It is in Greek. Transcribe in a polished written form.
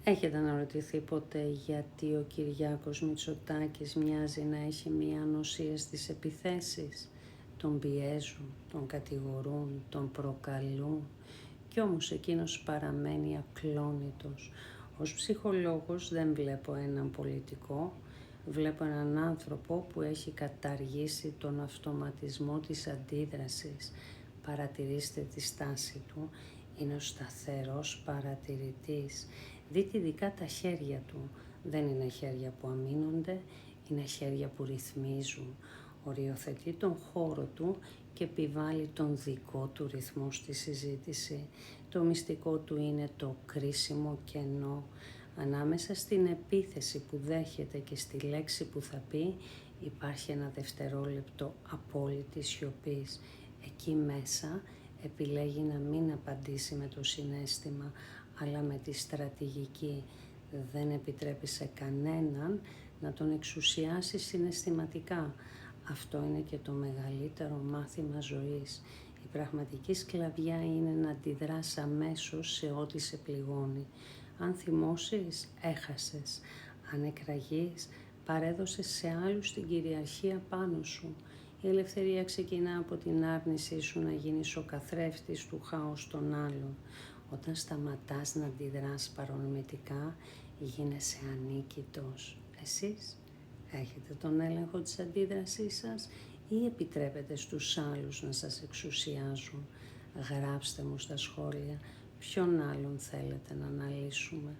Έχετε αναρωτηθεί ποτέ γιατί ο Κυριάκος Μητσοτάκης μοιάζει να έχει μία ανοσία στις επιθέσεις? Τον πιέζουν, τον κατηγορούν, τον προκαλούν κι όμως εκείνος παραμένει ακλόνητος. Ως ψυχολόγος δεν βλέπω έναν πολιτικό, βλέπω έναν άνθρωπο που έχει καταργήσει τον αυτοματισμό της αντίδρασης. Παρατηρήστε τη στάση του, είναι ο σταθερός παρατηρητής. Δείτε ειδικά τα χέρια του, δεν είναι χέρια που αμήνονται, είναι χέρια που ρυθμίζουν. Οριοθετεί τον χώρο του και επιβάλλει τον δικό του ρυθμό στη συζήτηση. Το μυστικό του είναι το κρίσιμο κενό. Ανάμεσα στην επίθεση που δέχεται και στη λέξη που θα πει υπάρχει ένα δευτερόλεπτο απόλυτης σιωπής. Εκεί μέσα επιλέγει να μην απαντήσει με το συναίσθημα, αλλά με τη στρατηγική. Δεν επιτρέπει σε κανέναν να τον εξουσιάσει συναισθηματικά. Αυτό είναι και το μεγαλύτερο μάθημα ζωής. Η πραγματική σκλαβιά είναι να αντιδράς αμέσως σε ό,τι σε πληγώνει. Αν θυμώσεις, έχασες. Αν εκραγείς, παρέδωσες σε άλλους την κυριαρχία πάνω σου. Η ελευθερία ξεκινά από την άρνησή σου να γίνεις ο καθρέφτης του χάους των άλλων. Όταν σταματάς να αντιδράς παρορμητικά, γίνεσαι ανίκητος. Εσείς έχετε τον έλεγχο της αντίδρασής σας ή επιτρέπετε στους άλλους να σας εξουσιάζουν? Γράψτε μου στα σχόλια ποιον άλλον θέλετε να αναλύσουμε.